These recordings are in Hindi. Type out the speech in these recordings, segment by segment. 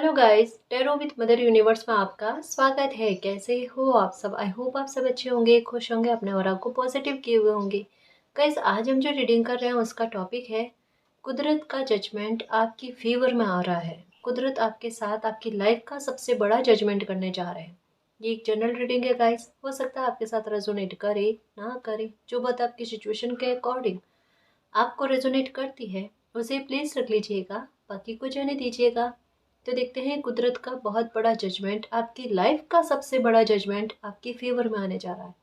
Hello guys, tarot with mother universe में आपका स्वागत है। कैसे हो आप सब? आई होप आप सब अच्छे होंगे, खुश होंगे, अपने और को पॉजिटिव किए हुए होंगे। गाइस, आज हम जो रीडिंग कर रहे हैं उसका टॉपिक है कुदरत का जजमेंट आपकी फेवर में आ रहा है। कुदरत आपके साथ आपकी लाइफ का सबसे बड़ा जजमेंट करने जा रहे हैं। ये एक जनरल रीडिंग है गाइस, हो सकता है आपके साथ रेजोनेट करे ना करे, जो बात आपकी सिचुएशन के अकॉर्डिंग आपको रेजोनेट करती है उसे प्लीज रख लीजिएगा, बाकी को जाने दीजिएगा। तो देखते हैं कुदरत का बहुत बड़ा जजमेंट, आपकी लाइफ का सबसे बड़ा जजमेंट आपके फेवर में आने जा रहा है।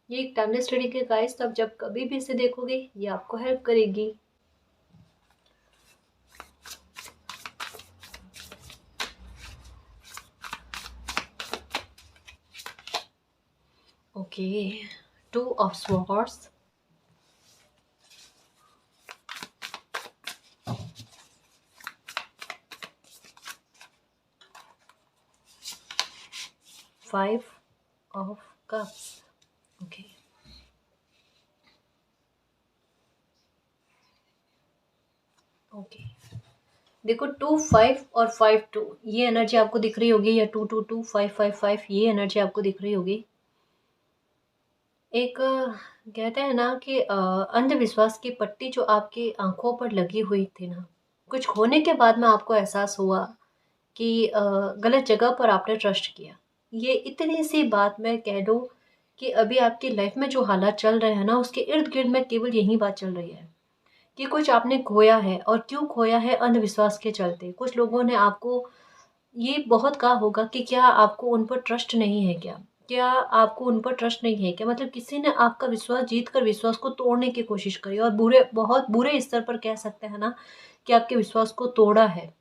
ये एक टाइमलेस रीडिंग है गाइस, तो आप जब कभी भी इसे देखोगे ये आपको हेल्प करेगी। Okay, 2 of Swords, Five of Cups. Okay, okay, देखो 2 5 और 5 2 ये एनर्जी आपको दिख रही होगी, या 2 2 2 5 5 5 ये एनर्जी आपको दिख रही होगी। एक कहते हैं ना कि अंधविश्वास की पट्टी जो आपकी आंखों पर लगी हुई थी ना, कुछ खोने के बाद में आपको एहसास हुआ कि गलत जगह पर आपने ट्रस्ट किया। ये इतनी सी बात मैं कह दूं कि अभी आपकी लाइफ में जो हालात चल रहे हैं ना, उसके इर्द गिर्द में केवल यही बात चल रही है कि कुछ आपने खोया है। और क्यों खोया है? अंधविश्वास के चलते। कुछ लोगों ने आपको ये बहुत कहा होगा कि क्या आपको उन पर ट्रस्ट नहीं है क्या? क्या आपको उन पर ट्रस्ट नहीं है क्या? मतलब किसी ने आपका विश्वास जीत कर विश्वास को तोड़ने की कोशिश करी, और बुरे, बहुत बुरे स्तर पर कह सकते हैं ना कि आपके विश्वास को तोड़ा है।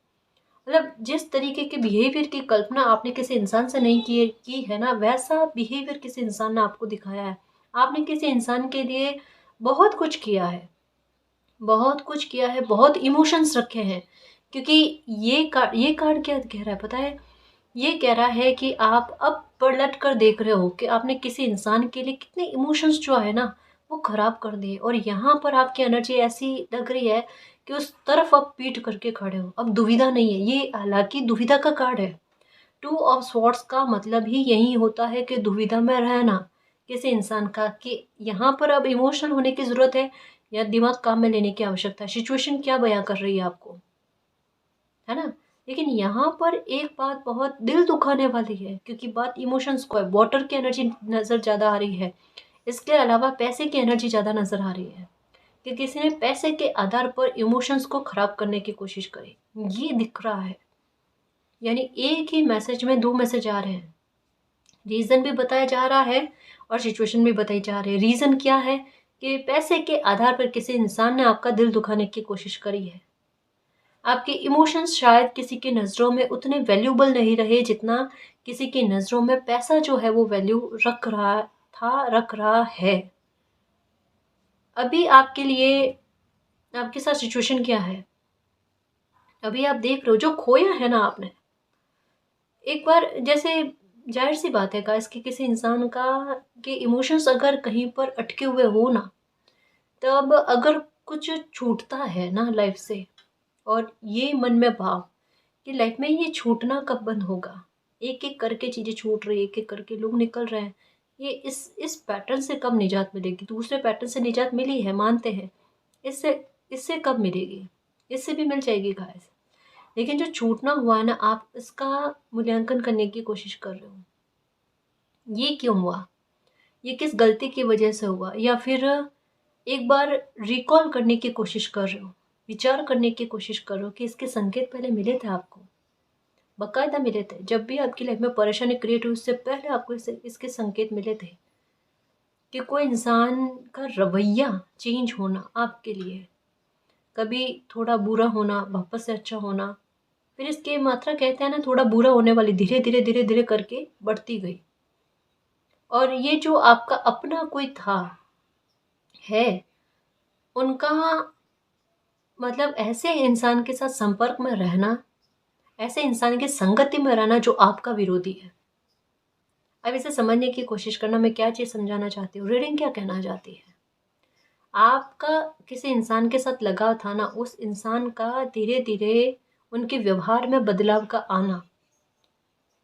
मतलब जिस तरीके के बिहेवियर की कल्पना आपने किसी इंसान से नहीं की है ना, वैसा बिहेवियर किसी इंसान ने आपको दिखाया है। आपने किसी इंसान के लिए बहुत कुछ किया है, बहुत कुछ किया है, बहुत इमोशंस रखे हैं। क्योंकि ये कार्ड क्या कह रहा है पता है? ये कह रहा है कि आप अब पलट कर देख रहे हो कि आपने किसी इंसान के लिए कितने इमोशंस जो है ना वो खराब कर दिए, और यहाँ पर आपकी एनर्जी ऐसी लग रही है कि उस तरफ आप पीट करके खड़े हो। अब दुविधा नहीं है, ये हालांकि दुविधा का कार्ड है। 2 of Swords का मतलब ही यही होता है कि दुविधा में रहना किसी इंसान का, कि यहाँ पर अब इमोशनल होने की जरूरत है या दिमाग काम में लेने की आवश्यकता है। सिचुएशन क्या बयां कर रही है आपको, है ना? लेकिन यहाँ पर एक बात बहुत दिल दुखाने वाली है, क्योंकि बात इमोशंस को है। वाटर की एनर्जी नज़र ज़्यादा आ रही है, इसके अलावा पैसे की एनर्जी ज़्यादा नज़र आ रही है कि किसी ने पैसे के आधार पर इमोशंस को खराब करने की कोशिश करी। ये दिख रहा है, यानी एक ही मैसेज में 2 मैसेज आ रहे हैं। रीज़न भी बताया जा रहा है और सिचुएशन भी बताई जा रही है। रीज़न क्या है? कि पैसे के आधार पर किसी इंसान ने आपका दिल दुखाने की कोशिश करी है। आपके इमोशंस शायद किसी की नज़रों में उतने वैल्यूबल नहीं रहे जितना किसी की नज़रों में पैसा जो है वो वैल्यू रख रहा था, रख रहा है। अभी आपके लिए आपके साथ सिचुएशन क्या है? अभी आप देख रहे हो जो खोया है ना आपने, एक बार जैसे, जाहिर सी बात है गाइस कि किसी इंसान का के इमोशंस अगर कहीं पर अटके हुए हो ना, तब अगर कुछ छूटता है ना लाइफ से, और ये मन में भाव कि लाइफ में ये छूटना कब बंद होगा, एक एक करके चीज़ें छूट रही है, एक एक करके लोग निकल रहे हैं, ये इस पैटर्न से कब निजात मिलेगी? दूसरे पैटर्न से निजात मिली है, मानते हैं। इससे इससे कब मिलेगी? इससे भी मिल जाएगी गाइस। लेकिन जो छूटना हुआ है ना, आप इसका मूल्यांकन करने की कोशिश कर रहे हो। ये क्यों हुआ? ये किस गलती की वजह से हुआ? या फिर एक बार रिकॉल करने की कोशिश कर रहे हो, विचार करने की कोशिश कर रहे हो कि इसके संकेत पहले मिले थे आपको, बाकायदा मिले थे। जब भी आपकी लाइफ में परेशानी क्रिएट हुई उससे पहले आपको इसके संकेत मिले थे कि कोई इंसान का रवैया चेंज होना आपके लिए, कभी थोड़ा बुरा होना वापस से अच्छा होना, फिर इसकी मात्रा कहते हैं ना थोड़ा बुरा होने वाली धीरे धीरे धीरे धीरे करके बढ़ती गई। और ये जो आपका अपना कोई था है, उनका मतलब ऐसे इंसान के साथ संपर्क में रहना, ऐसे इंसान की संगति में रहना जो आपका विरोधी है। अब इसे समझने की कोशिश करना, मैं क्या चीज़ समझाना चाहती हूँ, रीडिंग क्या कहना चाहती है। आपका किसी इंसान के साथ लगाव था ना, उस इंसान का धीरे धीरे उनके व्यवहार में बदलाव का आना,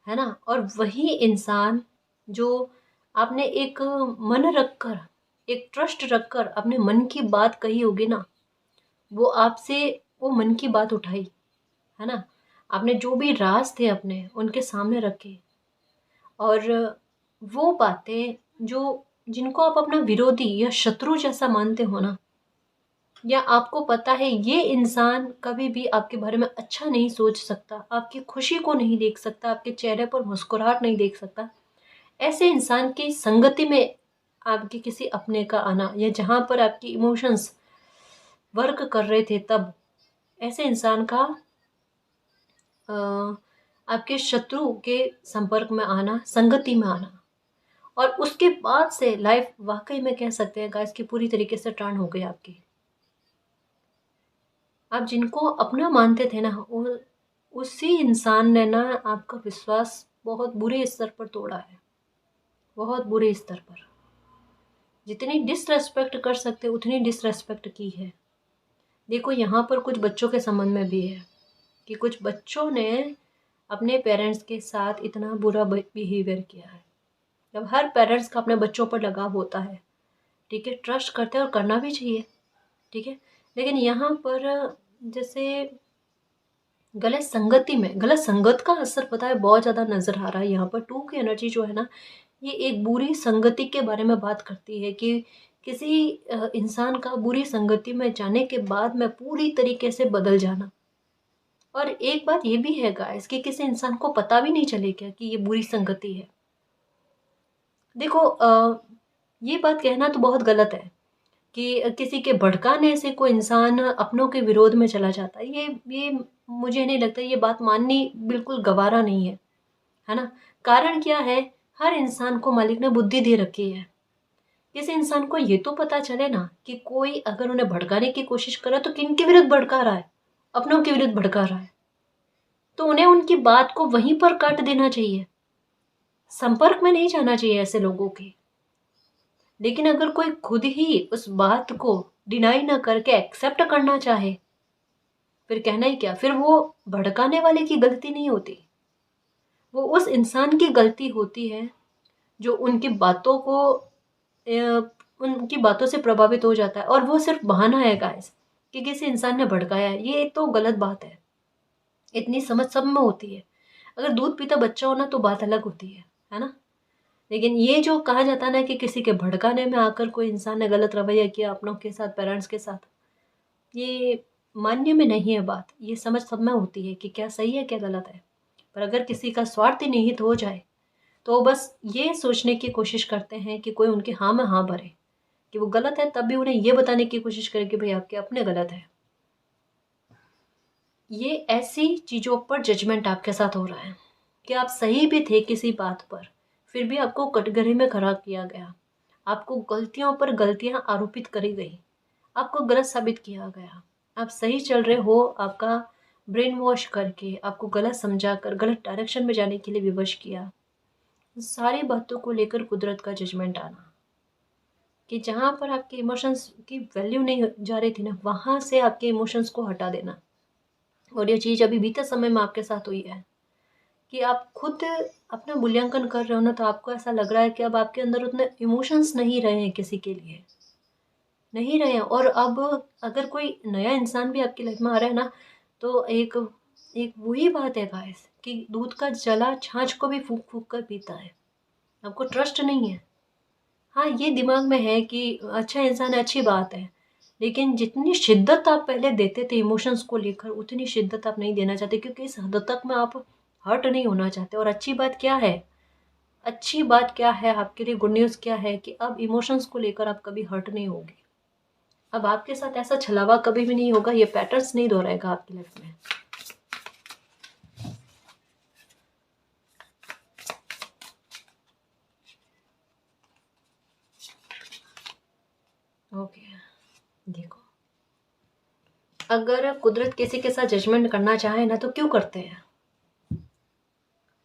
है ना? और वही इंसान जो आपने एक मन रखकर, एक ट्रस्ट रखकर अपने मन की बात कही होगी ना, वो आपसे वो मन की बात उठाई, है ना? आपने जो भी राज़ थे अपने उनके सामने रखे, और वो बातें जो जिनको आप अपना विरोधी या शत्रु जैसा मानते हो ना, या आपको पता है ये इंसान कभी भी आपके बारे में अच्छा नहीं सोच सकता, आपकी खुशी को नहीं देख सकता, आपके चेहरे पर मुस्कुराहट नहीं देख सकता, ऐसे इंसान की संगति में आपके किसी अपने का आना, या जहाँ पर आपकी इमोशंस वर्क कर रहे थे तब, ऐसे इंसान का अ, आपके शत्रु के संपर्क में आना, संगति में आना, और उसके बाद से लाइफ वाकई में कह सकते हैं गाइस कि पूरी तरीके से टर्न हो गई आपकी। आप जिनको अपना मानते थे ना, उसी इंसान ने ना आपका विश्वास बहुत बुरे स्तर पर तोड़ा है, बहुत बुरे स्तर पर। जितनी डिसरेस्पेक्ट कर सकते उतनी डिसरेस्पेक्ट की है। देखो यहाँ पर कुछ बच्चों के संबंध में भी है कि कुछ बच्चों ने अपने पेरेंट्स के साथ इतना बुरा बिहेवियर किया है। जब हर पेरेंट्स का अपने बच्चों पर लगाव होता है, ठीक है, ट्रस्ट करते हैं और करना भी चाहिए, ठीक है, लेकिन यहाँ पर जैसे गलत संगति में, गलत संगत का असर पता है बहुत ज़्यादा नज़र आ रहा है। यहाँ पर टू की एनर्जी जो है ना, ये एक बुरी संगति के बारे में बात करती है कि किसी इंसान का बुरी संगति में जाने के बाद में पूरी तरीके से बदल जाना। और एक बात ये भी है गाइस कि किसी इंसान को पता भी नहीं चलेगा कि ये बुरी संगति है। देखो ये बात कहना तो बहुत गलत है कि किसी के भड़काने से कोई इंसान अपनों के विरोध में चला जाता है। ये मुझे नहीं लगता, ये बात माननी बिल्कुल गवारा नहीं है, है ना? कारण क्या है? हर इंसान को मालिक ने बुद्धि दे रखी है। किसी इंसान को ये तो पता चले ना कि कोई अगर उन्हें भड़काने की कोशिश करे तो किन के विरुद्ध भड़का रहा है? अपनों के विरुद्ध भड़का रहा है। तो उन्हें उनकी बात को वहीं पर काट देना चाहिए। संपर्क में नहीं जाना चाहिए ऐसे लोगों के। लेकिन अगर कोई खुद ही उस बात को डिनाई ना करके एक्सेप्ट करना चाहे, फिर कहना ही क्या? फिर वो भड़काने वाले की गलती नहीं होती, वो उस इंसान की गलती होती है जो उनकी बातों को उनकी बातों से प्रभावित हो जाता है। और वो सिर्फ बहाना है गाइस कि किसी इंसान ने भड़काया है, ये तो गलत बात है। इतनी समझ सब में होती है। अगर दूध पीता बच्चा हो ना तो बात अलग होती है ना? लेकिन ये जो कहा जाता है ना कि किसी के भड़काने में आकर कोई इंसान ने गलत रवैया किया अपनों के साथ, पेरेंट्स के साथ, ये मानने में नहीं है बात। ये समझ सब में होती है कि क्या सही है क्या गलत है। पर अगर किसी का स्वार्थ ही निहित हो जाए तो बस ये सोचने की कोशिश करते हैं कि कोई उनके हाँ में हाँ भरे कि वो गलत है, तब भी उन्हें ये बताने की कोशिश करे कि भाई आपके अपने गलत है। ये ऐसी चीज़ों पर जजमेंट आपके साथ हो रहा है कि आप सही भी थे किसी बात पर, फिर भी आपको कटघरे में खड़ा किया गया, आपको गलतियों पर गलतियां आरोपित करी गई, आपको गलत साबित किया गया। आप सही चल रहे हो, आपका ब्रेन वॉश करके, आपको गलत समझा कर गलत डायरेक्शन में जाने के लिए विवश किया। सारी बातों को लेकर कुदरत का जजमेंट आना कि जहाँ पर आपके इमोशंस की वैल्यू नहीं जा रही थी ना, वहाँ से आपके इमोशंस को हटा देना। और ये चीज़ अभी बीते समय में आपके साथ हुई है कि आप खुद अपना मूल्यांकन कर रहे हो ना, तो आपको ऐसा लग रहा है कि अब आपके अंदर उतने इमोशंस नहीं रहे हैं किसी के लिए, नहीं रहे हैं। और अब अगर कोई नया इंसान भी आपकी लाइफ में आ रहा है ना, तो एक एक वही बात है गाइस कि दूध का जला छाछ को भी फूक फूक कर पीता है। आपको ट्रस्ट नहीं है। हाँ, ये दिमाग में है कि अच्छा इंसान है, अच्छी बात है, लेकिन जितनी शिद्दत आप पहले देते थे इमोशंस को लेकर, उतनी शिद्दत आप नहीं देना चाहते, क्योंकि इस हद तक में आप हर्ट नहीं होना चाहते। और अच्छी बात क्या है? अच्छी बात क्या है आपके लिए? गुड न्यूज़ क्या है कि अब इमोशंस को लेकर आप कभी हर्ट नहीं होगे। अब आपके साथ ऐसा छलावा कभी भी नहीं होगा, ये पैटर्न्स नहीं दोहराएगा आपकी लाइफ में। ओके, देखो, अगर कुदरत किसी के साथ जजमेंट करना चाहे ना तो क्यों करते हैं?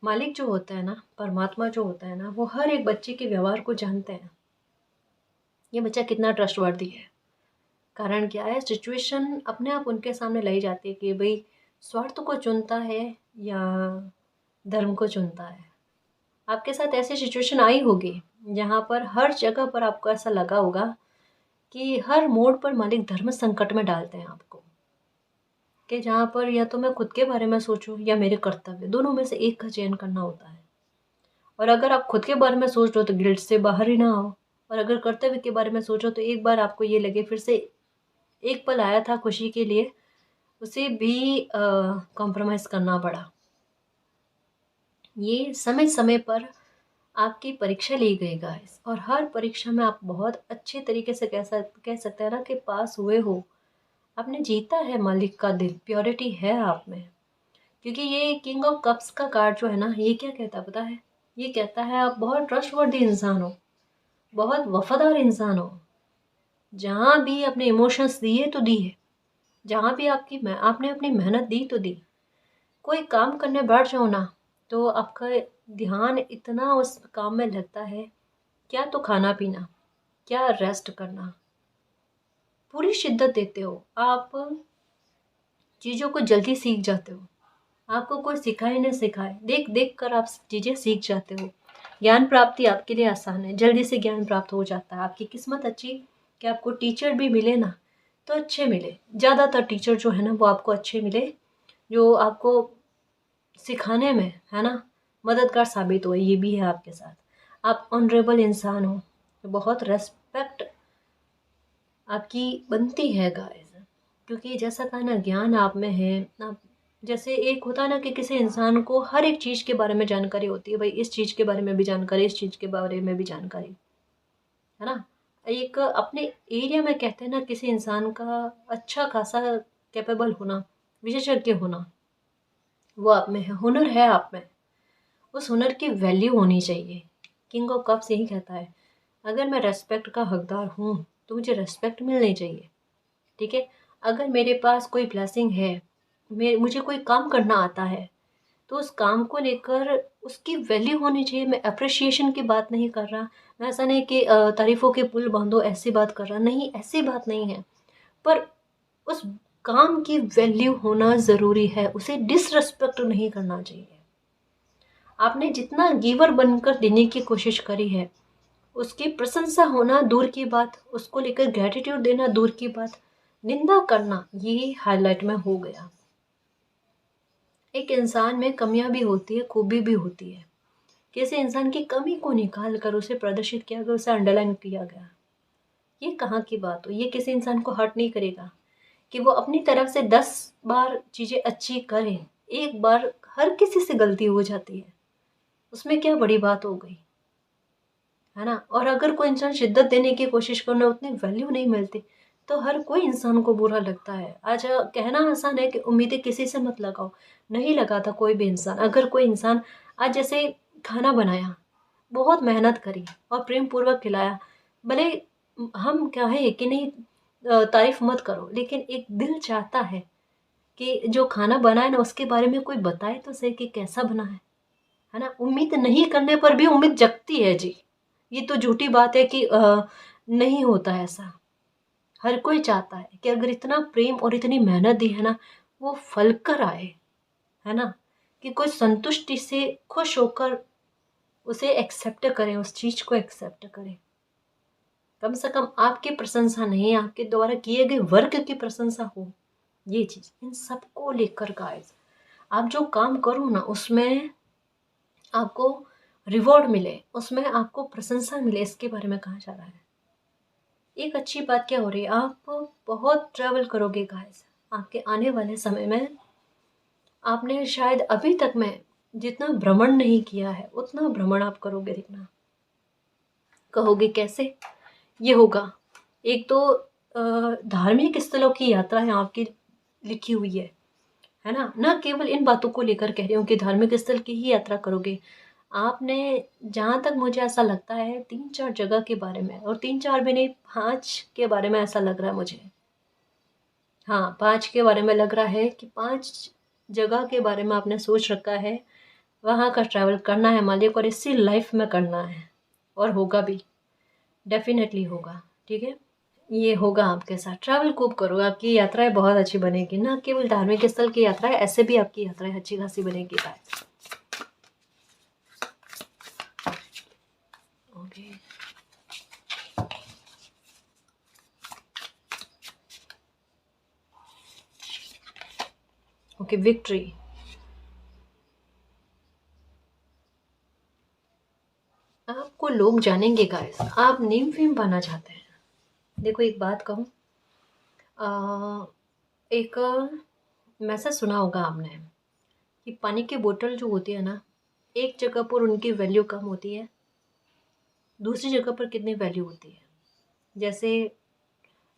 मालिक जो होता है ना, परमात्मा जो होता है ना, वो हर एक बच्चे के व्यवहार को जानते हैं। ये बच्चा कितना ट्रस्टवर्दी है। कारण क्या है? सिचुएशन अपने आप उनके सामने लाई जाती है कि भाई स्वार्थ को चुनता है या धर्म को चुनता है। आपके साथ ऐसी सिचुएशन आई होगी जहाँ पर हर जगह पर आपको ऐसा लगा होगा कि हर मोड़ पर मालिक धर्म संकट में डालते हैं आपको, कि जहाँ पर या तो मैं खुद के बारे में सोचूं या मेरे कर्तव्य, दोनों में से एक का चयन करना होता है। और अगर आप खुद के बारे में सोच रहे हो तो गिल्ट से बाहर ही ना आओ, और अगर कर्तव्य के बारे में सोचो तो एक बार आपको ये लगे फिर से एक पल आया था खुशी के लिए, उसे भी कॉम्प्रोमाइज़ करना पड़ा। ये समय समय पर आपकी परीक्षा ली गई गाइस, और हर परीक्षा में आप बहुत अच्छे तरीके से कह सकते हैं ना कि पास हुए हो। आपने जीता है मालिक का दिल, प्योरिटी है आप में। क्योंकि ये किंग ऑफ कप्स का कार्ड जो है ना, ये क्या कहता है पता है? ये कहता है आप बहुत ट्रस्टवर्दी इंसान हो, बहुत वफादार इंसान हो। जहाँ भी अपने इमोशंस दिए तो दिए, जहाँ भी आपने अपनी मेहनत दी तो दी। कोई काम करने बैठ जाओ ना तो आपका ध्यान इतना उस काम में लगता है, क्या तो खाना पीना, क्या रेस्ट करना, पूरी शिद्दत देते हो आप। चीज़ों को जल्दी सीख जाते हो, आपको कोई सिखाए न सिखाए, देख देख कर आप चीज़ें सीख जाते हो। ज्ञान प्राप्ति आपके लिए आसान है, जल्दी से ज्ञान प्राप्त हो जाता है। आपकी किस्मत अच्छी कि आपको टीचर भी मिले ना तो अच्छे मिले। ज़्यादातर टीचर जो है ना वो आपको अच्छे मिले, जो आपको सिखाने में है ना मददगार साबित हुए। ये भी है आपके साथ। आप ऑनरेबल इंसान हो, बहुत रेस्पेक्ट आपकी बनती है गाइस। क्योंकि जैसा कहा ना, ज्ञान आप में है। आप जैसे एक होता है ना कि किसी इंसान को हर एक चीज़ के बारे में जानकारी होती है, भाई इस चीज़ के बारे में भी जानकारी, इस चीज़ के बारे में भी जानकारी, है ना। एक अपने एरिया में कहते हैं ना, किसी इंसान का अच्छा खासा कैपेबल होना, विशेषज्ञ होना, वो आप में है, हुनर है आप में। उस हुनर की वैल्यू होनी चाहिए। किंग ऑफ कप्स यही कहता है, अगर मैं रेस्पेक्ट का हकदार हूँ तो मुझे रेस्पेक्ट मिलनी चाहिए। ठीक है, अगर मेरे पास कोई ब्लेसिंग है, मुझे कोई काम करना आता है, तो उस काम को लेकर उसकी वैल्यू होनी चाहिए। मैं अप्रिशिएशन की बात नहीं कर रहा, मैं ऐसा नहीं कि तारीफ़ों के पुल बांधो ऐसी बात कर रहा, नहीं ऐसी बात नहीं है। पर उस काम की वैल्यू होना ज़रूरी है, उसे डिसरिस्पेक्ट नहीं करना चाहिए। आपने जितना गिवर बनकर देने की कोशिश करी है, उसकी प्रशंसा होना दूर की बात, उसको लेकर ग्रेटिट्यूड देना दूर की बात, निंदा करना ये हाईलाइट में हो गया। एक इंसान में कमियां भी होती है, खूबी भी होती है। किसी इंसान की कमी को निकाल कर उसे प्रदर्शित किया गया, उसे अंडरलाइन किया गया, ये कहाँ की बात हो। ये किसी इंसान को हर्ट नहीं करेगा कि वो अपनी तरफ से 10 बार चीज़ें अच्छी करे, एक बार हर किसी से गलती हो जाती है, उसमें क्या बड़ी बात हो गई, है ना। और अगर कोई इंसान शिद्दत देने की कोशिश करना, उतनी वैल्यू नहीं मिलती, तो हर कोई इंसान को बुरा लगता है। आज कहना आसान है कि उम्मीदें किसी से मत लगाओ, नहीं लगाता कोई भी इंसान। अगर कोई इंसान आज जैसे खाना बनाया, बहुत मेहनत करी और प्रेम पूर्वक खिलाया, भले हम कहें कि नहीं तारीफ मत करो, लेकिन एक दिल चाहता है कि जो खाना बनाए ना उसके बारे में कोई बताए तो सही कि कैसा बना है ना। उम्मीद नहीं करने पर भी उम्मीद जगती है जी। ये तो झूठी बात है कि नहीं होता ऐसा। हर कोई चाहता है कि अगर इतना प्रेम और इतनी मेहनत दी है ना, वो फल कर आए, है ना। कि कोई संतुष्टि से खुश होकर उसे एक्सेप्ट करे, उस चीज को एक्सेप्ट करे। कम से कम आपकी प्रशंसा नहीं, आपके द्वारा किए गए वर्क की प्रशंसा हो। ये चीज इन सबको लेकर गाइस, आप जो काम करो ना उसमें आपको रिवॉर्ड मिले, उसमें आपको प्रशंसा मिले, इसके बारे में कहा जा रहा है। एक अच्छी बात क्या हो रही है, आप बहुत ट्रैवल करोगे गाइस। आपके आने वाले समय में आपने शायद अभी तक में जितना भ्रमण नहीं किया है उतना भ्रमण आप करोगे। देखना, कहोगे कैसे ये होगा। एक तो धार्मिक स्थलों की यात्रा है आपकी लिखी हुई है ना। न केवल इन बातों को लेकर कह रही हूँ कि धार्मिक स्थल की ही यात्रा करोगे। आपने, जहाँ तक मुझे ऐसा लगता है, 3-4 जगह के बारे में, और 3-4 भी नहीं 5 के बारे में ऐसा लग रहा है मुझे। हाँ, 5 के बारे में लग रहा है कि 5 जगह के बारे में आपने सोच रखा है। वहाँ का ट्रैवल करना है मालिक, और इसी लाइफ में करना है, और होगा भी, डेफिनेटली होगा। ठीक है, ये होगा आपके साथ। ट्रैवल खूब करो, आपकी यात्राएं बहुत अच्छी बनेगी। ना केवल धार्मिक स्थल की यात्राएं, ऐसे भी आपकी यात्राएं अच्छी खासी बनेगी गाइस। आपकी विक्ट्री। आपको लोग जानेंगे गाइस, आप नेम फेम पाना चाहते हैं। देखो एक बात कहूँ, एक मैसेज सुना होगा आपने कि पानी की बोतल जो होती है ना, एक जगह पर उनकी वैल्यू कम होती है, दूसरी जगह पर कितनी वैल्यू होती है। जैसे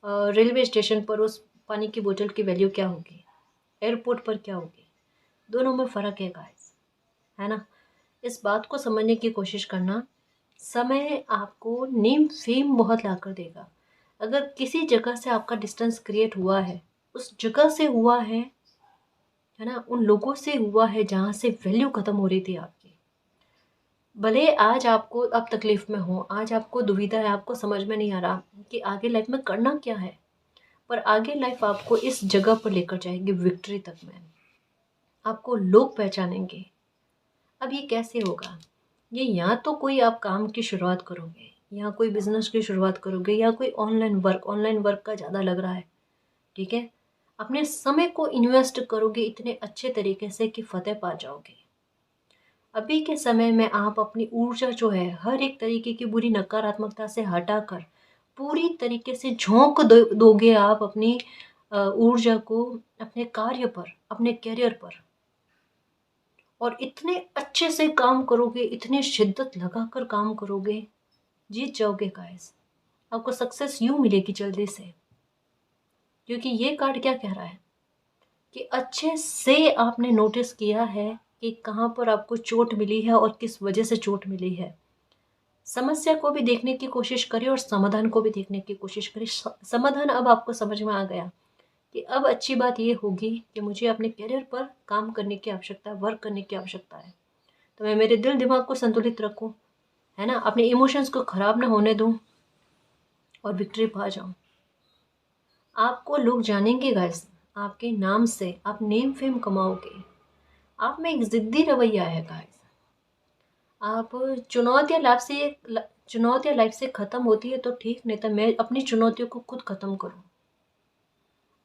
रेलवे स्टेशन पर उस पानी की बोतल की वैल्यू क्या होगी, एयरपोर्ट पर क्या होगी, दोनों में फ़र्क है गाइस, है ना। इस बात को समझने की कोशिश करना। समय आपको नेम फेम बहुत ला कर देगा। अगर किसी जगह से आपका डिस्टेंस क्रिएट हुआ है, उस जगह से हुआ है ना, उन लोगों से हुआ है जहाँ से वैल्यू ख़त्म हो रही थी आपकी। भले आज आपको अब तकलीफ़ में हो, आज आपको दुविधा है, आपको समझ में नहीं आ रहा कि आगे लाइफ में करना क्या है, पर आगे लाइफ आपको इस जगह पर लेकर जाएगी, विक्ट्री तक में। आपको लोग पहचानेंगे। अब ये कैसे होगा? ये या तो कोई आप काम की शुरुआत करोगे, या कोई बिजनेस की शुरुआत करोगे, या कोई ऑनलाइन वर्क का ज़्यादा लग रहा है, ठीक है। अपने समय को इन्वेस्ट करोगे इतने अच्छे तरीके से कि फतेह पा जाओगे। अभी के समय में आप अपनी ऊर्जा जो है हर एक तरीके की बुरी नकारात्मकता से हटाकर पूरी तरीके से दोगे आप अपनी ऊर्जा को अपने कार्य पर, अपने करियर पर, और इतने अच्छे से काम करोगे, इतने शिद्दत लगाकर काम करोगे, जीत जाओगे गाइस। आपको सक्सेस यूं मिलेगी जल्दी से, क्योंकि ये कार्ड क्या कह रहा है कि अच्छे से आपने नोटिस किया है कि कहाँ पर आपको चोट मिली है और किस वजह से चोट मिली है। समस्या को भी देखने की कोशिश करिए और समाधान को भी देखने की कोशिश करिए। समाधान अब आपको समझ में आ गया कि अब अच्छी बात ये होगी कि मुझे अपने करियर पर काम करने की आवश्यकता है, वर्क करने की आवश्यकता है। तो मैं मेरे दिल दिमाग को संतुलित रखूं, है ना, अपने इमोशंस को ख़राब ना होने दूं और विक्ट्री पा जाऊं। आपको लोग जानेंगे गाइस, आपके नाम से आप नेम फेम कमाओगे। आप में एक ज़िद्दी रवैया है गाइस। आप चुनौतियाँ लाइफ से ख़त्म होती है तो ठीक, नहीं तो मैं अपनी चुनौतियों को खुद ख़त्म करूँ।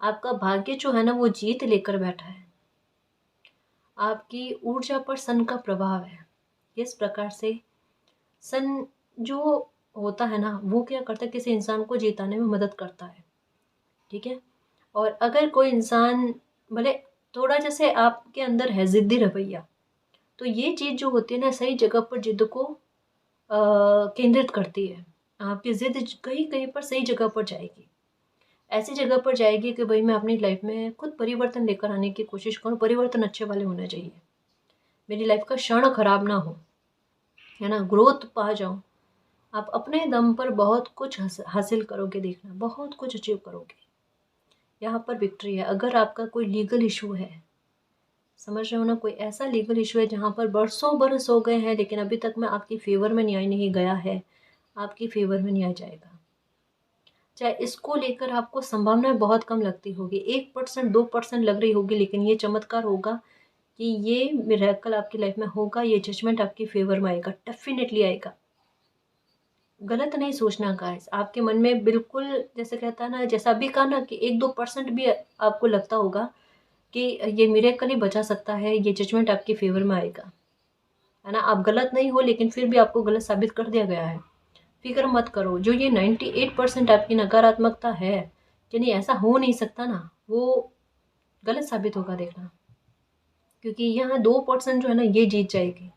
आपका भाग्य जो है ना वो जीत लेकर बैठा है। आपकी ऊर्जा पर सन का प्रभाव है। किस प्रकार से सन जो होता है ना वो क्या करता है, किसी इंसान को जिताने में मदद करता है, ठीक है। और अगर कोई इंसान भले थोड़ा जैसे आपके अंदर है ज़िद्दी रवैया, तो ये चीज़ जो होती है ना सही जगह पर जिद को केंद्रित करती है। आपकी ज़िद कहीं कहीं पर सही जगह पर जाएगी, ऐसी जगह पर जाएगी कि भाई मैं अपनी लाइफ में खुद परिवर्तन लेकर आने की कोशिश करूँ। परिवर्तन अच्छे वाले होने चाहिए, मेरी लाइफ का क्षण खराब ना हो, है ना, ग्रोथ पा जाऊँ। आप अपने दम पर बहुत कुछ हासिल करोगे, देखना बहुत कुछ अचीव करोगे। यहाँ पर विक्ट्री है। अगर आपका कोई लीगल इशू है, समझ रहे हो ना, कोई ऐसा लीगल इशू है जहाँ पर बरसों बरस हो गए हैं लेकिन अभी तक में आपकी फेवर में न्याय नहीं गया है, आपकी फेवर में न्याय जाएगा। चाहे इसको लेकर आपको संभावनाएं बहुत कम लगती होगी, 1% 2% लग रही होगी, लेकिन ये चमत्कार होगा कि ये मिरेकल आपकी लाइफ में होगा, ये जजमेंट आपकी फेवर में आएगा, डेफिनेटली आएगा। गलत नहीं सोचना गाइस, आपके मन में बिल्कुल जैसे कहता है ना, जैसा अभी कहा ना कि 1-2% भी आपको लगता होगा कि ये मिरेकल ही बचा सकता है, ये जजमेंट आपकी फेवर में आएगा, है ना। आप गलत नहीं हो लेकिन फिर भी आपको गलत साबित कर दिया गया है। फिक्र मत करो, जो ये 98% आपकी नकारात्मकता है कि नहीं ऐसा हो नहीं सकता ना, वो गलत साबित होगा, देखना। क्योंकि यहाँ 2% जो है ना ये जीत जाएगी,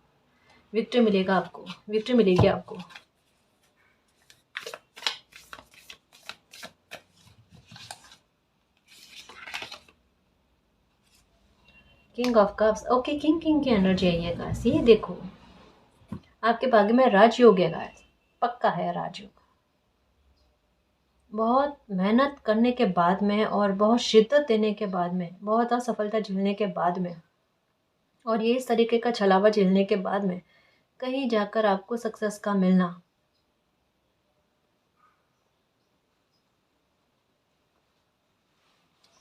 विक्ट्री मिलेगा आपको, विक्ट्री मिलेगी आपको। King of cups, okay, king king की एनर्जी आई है गाइस। ये देखो आपके भाग्य में राजयोग है गाइस, पक्का है राजयोग। बहुत मेहनत करने के बाद में और बहुत शिद्दत देने के बाद में, बहुत असफलता झेलने के बाद में, और ये इस तरीके का छलावा झेलने के बाद में कहीं जाकर आपको सक्सेस का मिलना।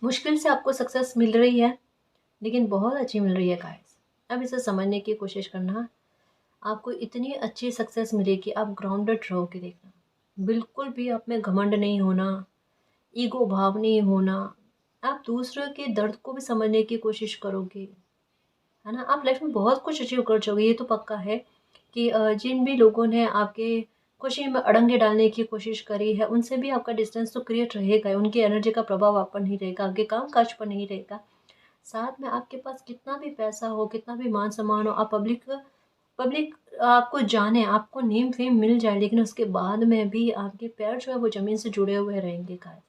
मुश्किल से आपको सक्सेस मिल रही है लेकिन बहुत अच्छी मिल रही है गाइस। अब इसे समझने की कोशिश करना। आपको इतनी अच्छी सक्सेस मिलेगी, आप ग्राउंडेड रहोगे, देखना। बिल्कुल भी आप में घमंड नहीं होना, ईगो भाव नहीं होना, आप दूसरों के दर्द को भी समझने की कोशिश करोगे, है ना? आप लाइफ में बहुत कुछ अचीव कर जाओगे, ये तो पक्का है कि जिन भी लोगों ने आपके खुशी में अड़ंगे डालने की कोशिश करी है, उनसे भी आपका डिस्टेंस तो क्रिएट रहेगा ही, उनकी एनर्जी का प्रभाव आप पर नहीं रहेगा, आपके काम-काज पर नहीं रहेगा। साथ में आपके पास कितना भी पैसा हो, कितना भी मान-सम्मान हो, आप पब्लिक पब्लिक आपको जाने, आपको नेम-फेम मिल जाए, लेकिन उसके बाद में भी आपके पैर जो है वो ज़मीन से जुड़े हुए रहेंगे गाइस।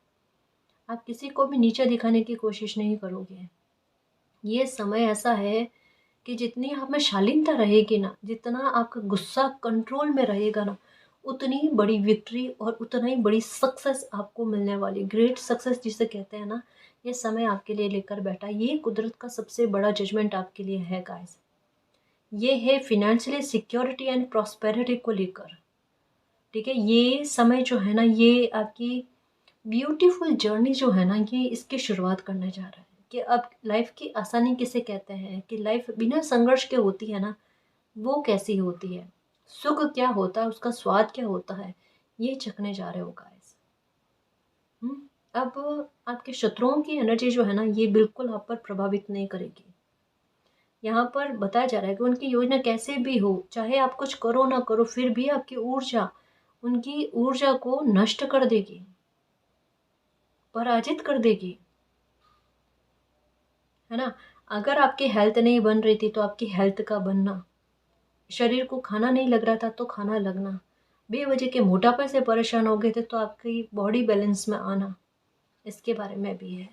आप किसी को भी नीचा दिखाने की कोशिश नहीं करोगे। ये समय ऐसा है कि जितनी आप में शालीनता रहेगी ना, जितना आपका गुस्सा कंट्रोल में रहेगा ना, उतनी बड़ी विक्ट्री और उतना ही बड़ी सक्सेस आपको मिलने वाली, ग्रेट सक्सेस जिसे कहते हैं ना, ये समय आपके लिए लेकर बैठा है। ये कुदरत का सबसे बड़ा जजमेंट आपके लिए है गाइस। ये है फ़ाइनेंशियली सिक्योरिटी एंड प्रॉस्पेरिटी को लेकर, ठीक है? ये समय जो है ना, ये आपकी ब्यूटीफुल जर्नी जो है ना, ये इसकी शुरुआत करने जा रहा है कि अब लाइफ की आसानी किसे कहते हैं, कि लाइफ बिना संघर्ष के होती है ना, वो कैसी होती है, सुख क्या होता है, उसका स्वाद क्या होता है, ये चखने जा रहे हो गाइस। अब आपके शत्रुओं की एनर्जी जो है ना, ये बिल्कुल आप पर प्रभावित नहीं करेगी। यहाँ पर बताया जा रहा है कि उनकी योजना कैसे भी हो, चाहे आप कुछ करो ना करो, फिर भी आपकी ऊर्जा उनकी ऊर्जा को नष्ट कर देगी, पराजित कर देगी, है ना? अगर आपकी हेल्थ नहीं बन रही थी तो आपकी हेल्थ का बनना, शरीर को खाना नहीं लग रहा था तो खाना लगना, बेवजह के मोटापे से परेशान हो गए थे तो आपकी बॉडी बैलेंस में आना, इसके बारे में भी है।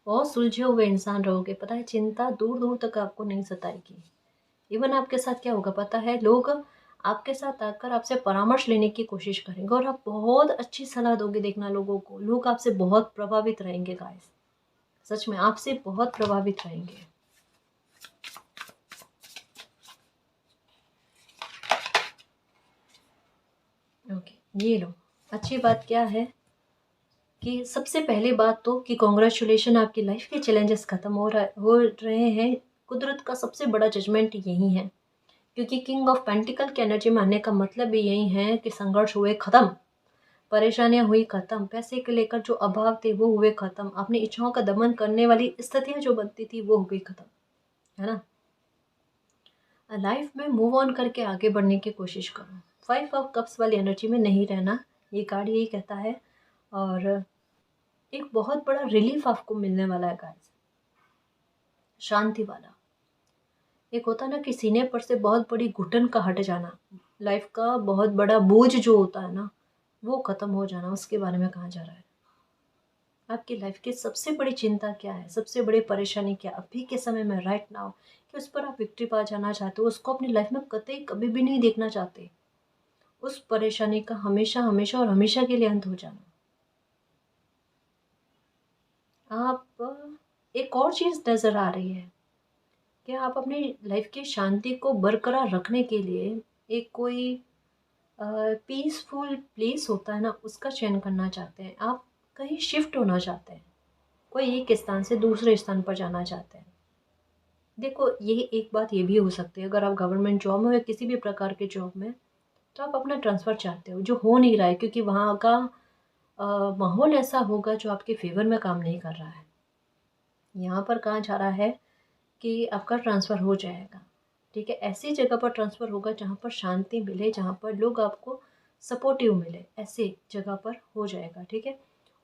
बहुत सुलझे हुए इंसान रहोगे, पता है, चिंता दूर दूर तक आपको नहीं सताएगी। इवन आपके साथ क्या होगा पता है, लोग आपके साथ आकर आपसे परामर्श लेने की कोशिश करेंगे और आप बहुत अच्छी सलाह दोगे, देखना लोगों को, लोग आपसे बहुत प्रभावित रहेंगे गाइस, सच में आपसे बहुत प्रभावित रहेंगे। ओके, ये लो। अच्छी बात क्या है कि सबसे पहली बात तो कि कॉन्ग्रेचुलेशन, आपकी लाइफ के चैलेंजेस खत्म हो रहे हैं। कुदरत का सबसे बड़ा जजमेंट यही है, क्योंकि किंग ऑफ पेंटिकल की एनर्जी में आने का मतलब भी यही है कि संघर्ष हुए खत्म, परेशानियां हुई खत्म, पैसे के लेकर जो अभाव थे वो हुए खत्म, अपनी इच्छाओं का दमन करने वाली स्थितियां जो बनती थी वो हो गई खत्म, है ना? लाइफ में मूव ऑन करके आगे बढ़ने की कोशिश करो। 5 ऑफ कप्स वाली एनर्जी में नहीं रहना, ये कार्ड यही कहता है। और एक बहुत बड़ा रिलीफ आपको मिलने वाला है गाइस, शांति वाला। एक होता है ना कि सीने पर से बहुत बड़ी घुटन का हट जाना, लाइफ का बहुत बड़ा बोझ जो होता है ना, वो खत्म हो जाना, उसके बारे में कहा जा रहा है। आपकी लाइफ की सबसे बड़ी चिंता क्या है, सबसे बड़ी परेशानी क्या अभी के समय में, राइट नाउ, कि उस पर आप विक्ट्री पा जाना चाहते हो, उसको अपनी लाइफ में कतई कभी भी नहीं देखना चाहते, उस परेशानी का हमेशा हमेशा और हमेशा के लिए अंत हो जाना। आप एक और चीज़ नज़र आ रही है कि आप अपनी लाइफ की शांति को बरकरार रखने के लिए एक कोई पीसफुल प्लेस होता है ना, उसका चयन करना चाहते हैं। आप कहीं शिफ्ट होना चाहते हैं, कोई एक स्थान से दूसरे स्थान पर जाना चाहते हैं। देखो, ये एक बात ये भी हो सकती है, अगर आप गवर्नमेंट जॉब में या किसी भी प्रकार के जॉब में, तो आप अपना ट्रांसफ़र चाहते हो, जो हो नहीं रहा है, क्योंकि वहाँ का माहौल ऐसा होगा जो आपके फेवर में काम नहीं कर रहा है। यहाँ पर कहा जा रहा है कि आपका ट्रांसफ़र हो जाएगा, ठीक है? ऐसी जगह पर ट्रांसफ़र होगा जहाँ पर शांति मिले, जहाँ पर लोग आपको सपोर्टिव मिले, ऐसी जगह पर हो जाएगा, ठीक है?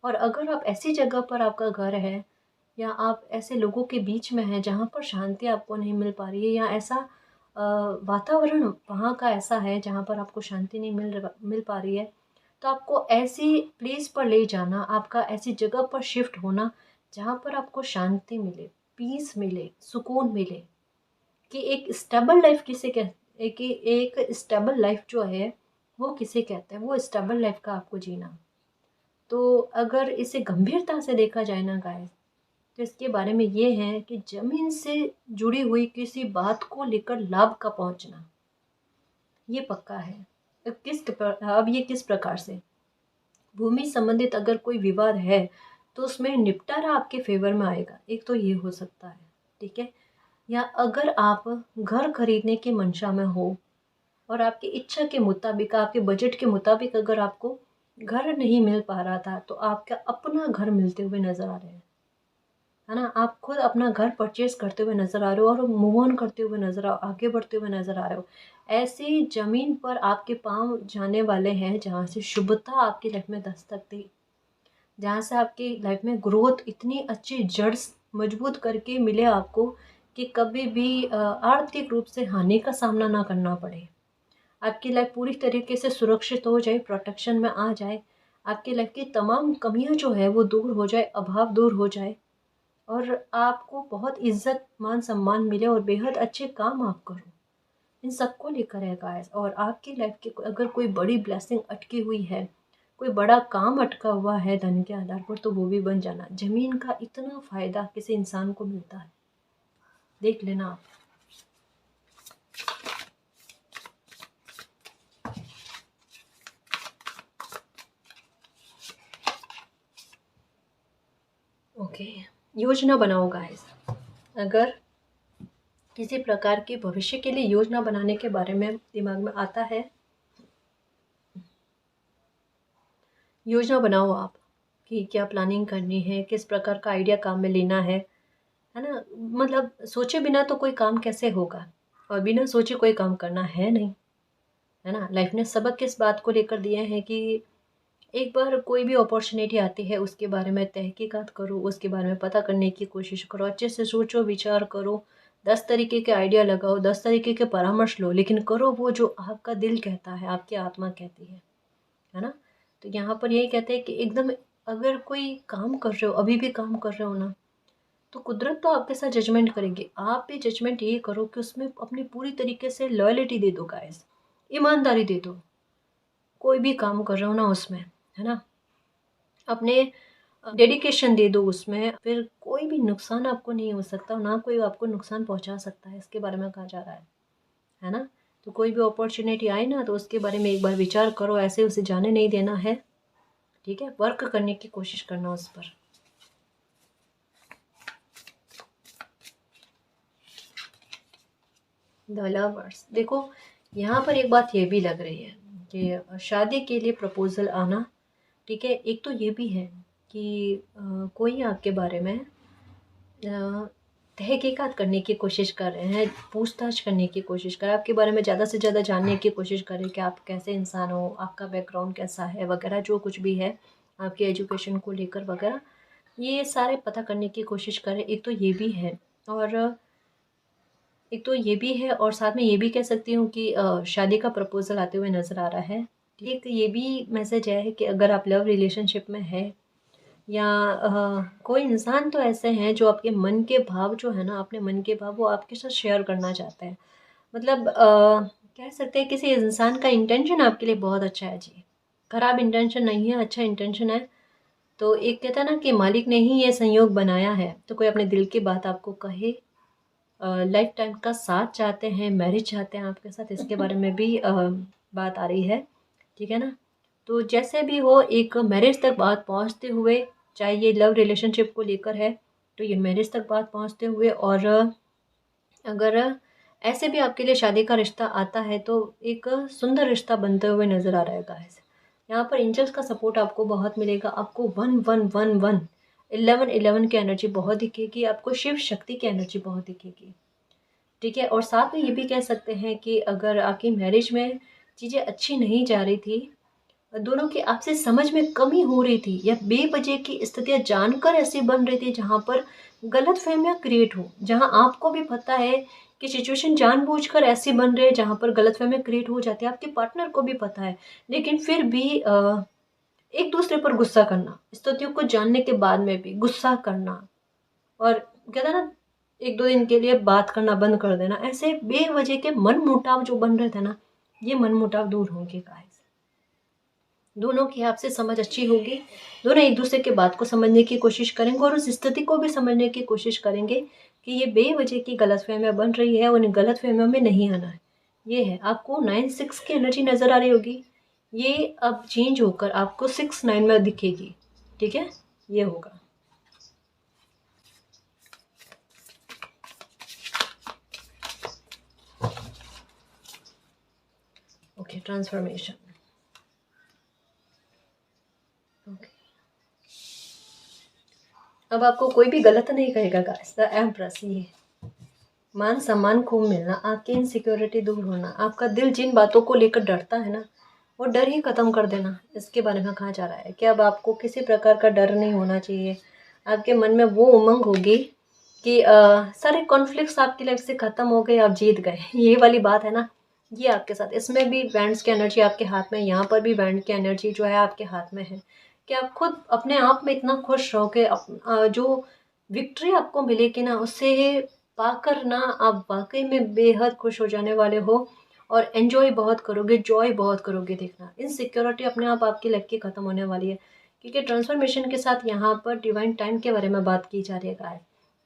और अगर आप ऐसी जगह पर आपका घर है, या आप ऐसे लोगों के बीच में हैं जहाँ पर शांति आपको नहीं मिल पा रही है, या ऐसा वातावरण वहाँ का ऐसा है जहाँ पर आपको शांति नहीं मिल पा रही है, तो आपको ऐसी प्लेस पर ले जाना, आपका ऐसी जगह पर शिफ्ट होना जहाँ पर आपको शांति मिले, पीस मिले, सुकून मिले, कि एक स्टेबल लाइफ किसे कहते, कि एक स्टेबल लाइफ जो है वो किसे कहते हैं, वो स्टेबल लाइफ का आपको जीना। तो अगर इसे गंभीरता से देखा जाए ना गाइस, तो इसके बारे में ये है कि ज़मीन से जुड़ी हुई किसी बात को लेकर लाभ का पहुंचना, ये पक्का है। अब ये किस प्रकार से, भूमि संबंधित अगर कोई विवाद है तो उसमें निपटारा आपके फेवर में आएगा, एक तो ये हो सकता है, ठीक है? या अगर आप घर खरीदने की मंशा में हो और आपकी इच्छा के मुताबिक, आपके बजट के मुताबिक अगर आपको घर नहीं मिल पा रहा था, तो आपका अपना घर मिलते हुए नज़र आ रहे हैं, है ना? आप खुद अपना घर परचेज़ करते हुए नज़र आ रहे हो और मूव ऑन करते हुए नज़र आगे बढ़ते हुए नज़र आ रहे हो। ऐसी ज़मीन पर आपके पाँव जाने वाले हैं जहाँ से शुभता आपकी लाइफ़ में दस्तक दे, जहाँ से आपकी लाइफ़ में ग्रोथ इतनी अच्छी जड़ मजबूत करके मिले आपको कि कभी भी आर्थिक रूप से हानि का सामना ना करना पड़े। आपकी लाइफ़ पूरी तरीके से सुरक्षित हो जाए, प्रोटेक्शन में आ जाए, आपकी लाइफ़ की तमाम कमियाँ जो है वो दूर हो जाए, अभाव दूर हो जाए और आपको बहुत इज़्ज़त, मान-सम्मान मिले और बेहद अच्छे काम आप करो। इन सबको लेकर है गाइस। और आपकी लाइफ़ की अगर कोई बड़ी ब्लेसिंग अटकी हुई है, कोई बड़ा काम अटका हुआ है धन के आधार पर, तो वो भी बन जाना। ज़मीन का इतना फ़ायदा किसी इंसान को मिलता है, देख लेना आप। ओके, योजना बनाओ गाइस। अगर किसी प्रकार की भविष्य के लिए योजना बनाने के बारे में दिमाग में आता है, योजना बनाओ आप कि क्या प्लानिंग करनी है, किस प्रकार का आइडिया काम में लेना है ना? मतलब सोचे बिना तो कोई काम कैसे होगा, और बिना सोचे कोई काम करना है नहीं, है ना? लाइफ ने सबक किस बात को लेकर दिए हैं कि एक बार कोई भी अपॉर्चुनिटी आती है उसके बारे में तहकीकात करो, उसके बारे में पता करने की कोशिश करो, अच्छे से सोचो, विचार करो, 10 तरीके के आइडिया लगाओ, 10 तरीके के परामर्श लो, लेकिन करो वो जो आपका दिल कहता है, आपकी आत्मा कहती है ना? तो यहाँ पर यही कहते हैं कि एकदम अगर कोई काम कर रहे हो, अभी भी काम कर रहे हो ना, तो कुदरत तो आपके साथ जजमेंट करेगी। आप भी जजमेंट ये करो कि उसमें अपनी पूरी तरीके से लॉयल्टी दे दो गाइस, ईमानदारी दे दो। कोई भी काम कर रहे हो ना उसमें, है ना? अपने डेडिकेशन दे दो उसमें, फिर कोई भी नुकसान आपको नहीं हो सकता, ना कोई आपको नुकसान पहुँचा सकता है, इसके बारे में कहा जा रहा है ना? तो कोई भी अपॉर्च्युनिटी आए ना तो उसके बारे में एक बार विचार करो, ऐसे उसे जाने नहीं देना है, ठीक है? वर्क करने की कोशिश करना उस पर। द लवर्स, देखो यहाँ पर एक बात ये भी लग रही है कि शादी के लिए प्रपोज़ल आना, ठीक है? एक तो ये भी है कि कोई आपके बारे में तहकीकात करने की कोशिश कर रहे हैं, पूछताछ करने की कोशिश कर रहे हैं, आपके बारे में ज़्यादा से ज़्यादा जानने की कोशिश कर रहे हैं कि आप कैसे इंसान हो, आपका बैकग्राउंड कैसा है वगैरह, जो कुछ भी है, आपकी एजुकेशन को लेकर वगैरह, ये सारे पता करने की कोशिश कर रहे हैं। एक तो ये भी है, और एक तो ये भी है, और साथ में ये भी कह सकती हूँ कि शादी का प्रपोज़ल आते हुए नज़र आ रहा है। एक ये भी मैसेज है कि अगर आप लव रिलेशनशिप में हैं, या कोई इंसान तो ऐसे हैं जो आपके मन के भाव जो है ना, अपने मन के भाव वो आपके साथ शेयर करना चाहते हैं। मतलब कह सकते हैं किसी इंसान का इंटेंशन आपके लिए बहुत अच्छा है जी। खराब इंटेंशन नहीं है, अच्छा इंटेंशन है। तो एक कहता है ना कि मालिक ने ही ये संयोग बनाया है, तो कोई अपने दिल की बात आपको कहे, लाइफ टाइम का साथ चाहते हैं, मैरिज चाहते हैं आपके साथ, इसके बारे में भी बात आ रही है, ठीक है ना? तो जैसे भी हो, एक मैरिज तक बात पहुंचते हुए, चाहे ये लव रिलेशनशिप को लेकर है, तो ये मैरिज तक बात पहुंचते हुए, और अगर ऐसे भी आपके लिए शादी का रिश्ता आता है तो एक सुंदर रिश्ता बनते हुए नज़र आ रहा है गाइस। यहाँ पर एंजल्स का सपोर्ट आपको बहुत मिलेगा, आपको 1111 11 की एनर्जी बहुत दिखेगी, आपको शिव शक्ति की एनर्जी बहुत दिखेगी, ठीक है? और साथ में ये भी कह सकते हैं कि अगर आपकी मैरिज में चीज़ें अच्छी नहीं जा रही थी, दोनों की आपसी समझ में कमी हो रही थी, या बेवजह की स्थितियाँ जानकर ऐसी बन रही थी जहाँ पर गलतफ़हमियाँ क्रिएट हो, जहाँ आपको भी पता है कि सिचुएशन जानबूझकर ऐसी बन रही है जहाँ पर गलतफ़हमियाँ क्रिएट हो जाती है, आपके पार्टनर को भी पता है, लेकिन फिर भी एक दूसरे पर गुस्सा करना, स्थितियों को जानने के बाद में भी गुस्सा करना, और कहते हैं ना, 1-2 दिन के लिए बात करना बंद कर देना, ऐसे बेवजह के मनमुटाव जो बन रहे थे ना, ये मनमुटाव दूर होंगे गाइस। दोनों की आपसे समझ अच्छी होगी, दोनों एक दूसरे की बात को समझने की कोशिश करेंगे और उस स्थिति को भी समझने की कोशिश करेंगे कि ये बेवजह की गलतफहमियां बन रही है, उन गलतफहमियों में नहीं आना है। ये है, आपको 9-6 की एनर्जी नज़र आ रही होगी, ये अब चेंज होकर आपको 6-9 में दिखेगी, ठीक है? ये होगा। Okay, transformation. ओके, अब आपको कोई भी गलत नहीं कहेगा गाइस। द एम्प्रेस, ये मान सम्मान खूब मिलना, आपकी इनसिक्योरिटी दूर होना, आपका दिल जिन बातों को लेकर डरता है ना, वो डर ही खत्म कर देना, इसके बारे में कहा जा रहा है कि अब आपको किसी प्रकार का डर नहीं होना चाहिए। आपके मन में वो उमंग होगी कि सारे कॉन्फ्लिक्ट्स आपकी लाइफ से ख़त्म हो गए, आप जीत गए। ये वाली बात है ना, ये आपके साथ, इसमें भी बैंड्स की एनर्जी आपके हाथ में, यहाँ पर भी बैंड की एनर्जी जो है आपके हाथ में है कि आप खुद अपने आप में इतना खुश रहो कि जो विक्ट्री आपको मिलेगी ना, उससे पाकर ना आप वाकई में बेहद खुश हो जाने वाले हो और एन्जॉय बहुत करोगे, जॉय बहुत करोगे। देखना, इनसिक्योरिटी अपने आप आपकी लाइफ की ख़त्म होने वाली है, क्योंकि ट्रांसफॉर्मेशन के साथ यहाँ पर डिवाइन टाइम के बारे में बात की जा रही है गाइस,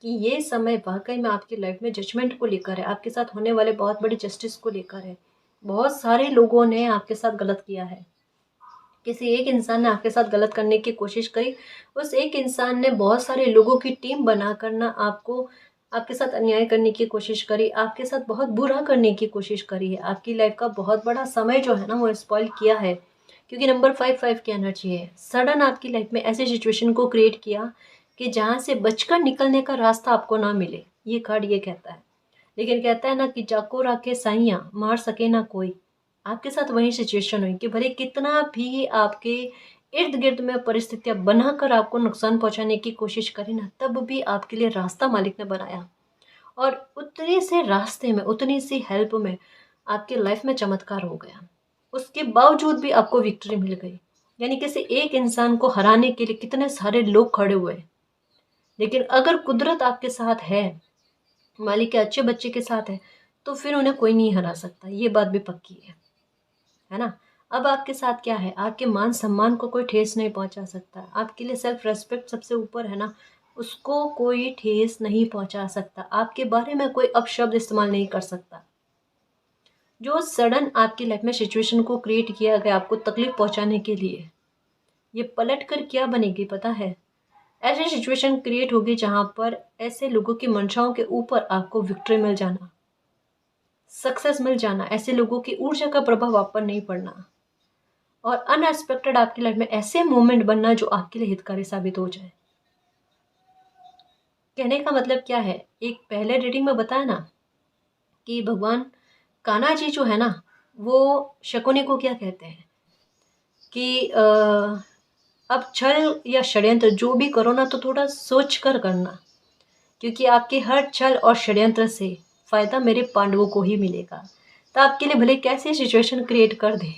कि ये समय वाकई में आपकी लाइफ में जजमेंट को लेकर है, आपके साथ होने वाले बहुत बड़ी जस्टिस को लेकर है। बहुत सारे लोगों ने आपके साथ गलत किया है, किसी एक इंसान ने आपके साथ गलत करने की कोशिश करी, उस एक इंसान ने बहुत सारे लोगों की टीम बनाकर ना आपको, आपके साथ अन्याय करने की कोशिश करी, आपके साथ बहुत बुरा करने की कोशिश करी है, आपकी लाइफ का बहुत बड़ा समय जो है ना वो स्पॉइल किया है, क्योंकि नंबर 5 की एनर्जी है। सडन आपकी लाइफ में ऐसे सिचुएशन को क्रिएट किया कि जहाँ से बचकर निकलने का रास्ता आपको ना मिले, ये कार्ड ये कहता है। लेकिन कहता है ना कि जाको राखे साइयाँ मार सके ना कोई, आपके साथ वही सिचुएशन हुई कि भले कितना भी आपके इर्द गिर्द में परिस्थितियां बनाकर आपको नुकसान पहुंचाने की कोशिश करी ना, तब भी आपके लिए रास्ता मालिक ने बनाया, और उतने से रास्ते में, उतनी सी हेल्प में आपके लाइफ में चमत्कार हो गया। उसके बावजूद भी आपको विक्ट्री मिल गई, यानी किसी एक इंसान को हराने के लिए कितने सारे लोग खड़े हुए। लेकिन अगर कुदरत आपके साथ है, मालिक के अच्छे बच्चे के साथ है, तो फिर उन्हें कोई नहीं हरा सकता, ये बात भी पक्की है ना। अब आपके साथ क्या है, आपके मान सम्मान को कोई ठेस नहीं पहुंचा सकता, आपके लिए सेल्फ रेस्पेक्ट सबसे ऊपर है ना, उसको कोई ठेस नहीं पहुंचा सकता, आपके बारे में कोई अपशब्द इस्तेमाल नहीं कर सकता। जो सडन आपकी लाइफ में सिचुएशन को क्रिएट किया गया आपको तकलीफ पहुंचाने के लिए, ये पलट कर क्या बनेगी पता है? ऐसी सिचुएशन क्रिएट होगी जहां पर ऐसे लोगों की मंशाओं के ऊपर आपको विक्ट्री मिल जाना, सक्सेस मिल जाना, ऐसे लोगों की ऊर्जा का प्रभाव आप पर नहीं पड़ना, और अनएक्सपेक्टेड आपकी लाइफ में ऐसे मोमेंट बनना जो आपके लिए हितकारी साबित हो जाए। कहने का मतलब क्या है, एक पहले रीडिंग में बताया ना कि भगवान कान्हा जी जो है ना, वो शकुनी को क्या कहते हैं कि अब छल या षड्यंत्र जो भी करो ना, तो थोड़ा सोच कर करना, क्योंकि आपके हर छल और षड्यंत्र से फायदा मेरे पांडवों को ही मिलेगा। तो आपके लिए भले कैसी सिचुएशन क्रिएट कर दे,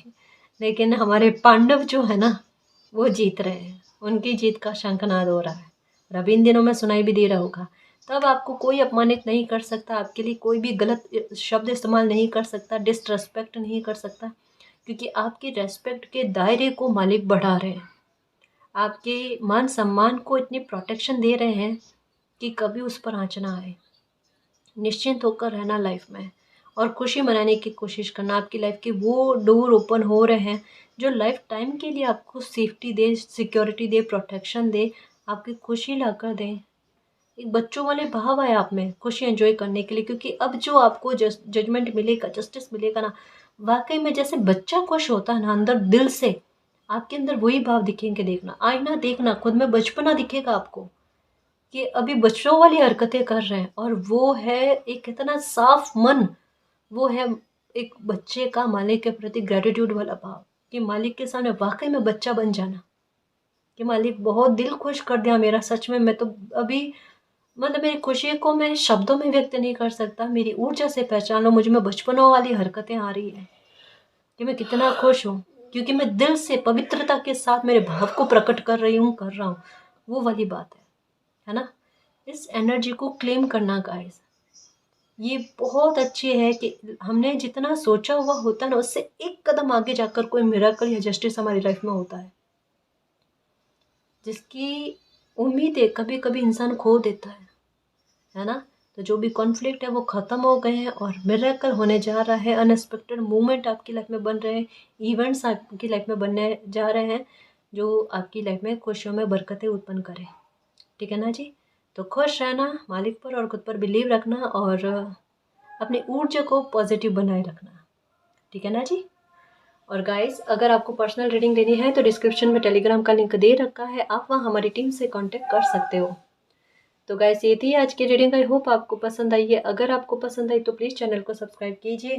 लेकिन हमारे पांडव जो है ना, वो जीत रहे हैं, उनकी जीत का शंखनाद हो रहा है, और अभी इन दिनों में सुनाई भी दे रहा होगा। तब आपको कोई अपमानित नहीं कर सकता, आपके लिए कोई भी गलत शब्द इस्तेमाल नहीं कर सकता, डिसरेस्पेक्ट नहीं कर सकता, क्योंकि आपकी रेस्पेक्ट के दायरे को मालिक बढ़ा रहे हैं, आपके मान सम्मान को इतनी प्रोटेक्शन दे रहे हैं कि कभी उस पर आँच ना आए। निश्चिंत होकर रहना लाइफ में, और खुशी मनाने की कोशिश करना। आपकी लाइफ के वो डोर ओपन हो रहे हैं जो लाइफ टाइम के लिए आपको सेफ्टी दे, सिक्योरिटी दे, प्रोटेक्शन दे, आपकी खुशी ला कर दें। एक बच्चों वाले भाव आए आप में खुशी एंजॉय करने के लिए, क्योंकि अब जो आपको जजमेंट मिलेगा, जस्टिस मिलेगा ना, वाकई में जैसे बच्चा खुश होता है ना अंदर दिल से, आपके अंदर वही भाव दिखेंगे। देखना, आईना देखना, खुद में बचपना दिखेगा आपको कि अभी बच्चों वाली हरकतें कर रहे हैं, और वो है एक इतना साफ मन, वो है एक बच्चे का मालिक के प्रति ग्रेटिट्यूड वाला भाव, कि मालिक के सामने वाकई में बच्चा बन जाना, कि मालिक बहुत दिल खुश कर दिया मेरा, सच में मैं तो अभी, मतलब मेरी खुशी को मैं शब्दों में व्यक्त नहीं कर सकता, मेरी ऊर्जा से पहचान लो, मुझ में बचपनों वाली हरकतें आ रही हैं कि मैं कितना खुश हूँ, क्योंकि मैं दिल से पवित्रता के साथ मेरे भाव को प्रकट कर रही हूँ, कर रहा हूँ। वो वाली बात है ना। इस एनर्जी को क्लेम करना गाइस, ये बहुत अच्छी है कि हमने जितना सोचा हुआ होता है ना, उससे एक कदम आगे जाकर कोई मिरेकल या जस्टिस हमारी लाइफ में होता है, जिसकी उम्मीदें कभी कभी इंसान खो देता है ना। तो जो भी कॉन्फ्लिक्ट है वो ख़त्म हो गए हैं, और मिरेकल होने जा रहा है, अनएक्सपेक्टेड मोमेंट आपकी लाइफ में बन रहे हैं, इवेंट्स आपकी लाइफ में बनने जा रहे हैं जो आपकी लाइफ में खुशियों में बरकतें उत्पन्न करें। ठीक है ना जी। तो खुश रहना, मालिक पर और खुद पर बिलीव रखना, और अपनी ऊर्जा को पॉजिटिव बनाए रखना। ठीक है ना जी। और गाइस, अगर आपको पर्सनल रीडिंग लेनी है तो डिस्क्रिप्शन में टेलीग्राम का लिंक दे रखा है, आप वहाँ हमारी टीम से कांटेक्ट कर सकते हो। तो गाइस ये थी आज की रीडिंग। आई होप आपको पसंद आई है। अगर आपको पसंद आई तो प्लीज़ चैनल को सब्सक्राइब कीजिए,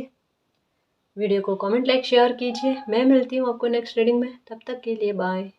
वीडियो को कमेंट लाइक शेयर कीजिए। मैं मिलती हूँ आपको नेक्स्ट रीडिंग में, तब तक के लिए बाय।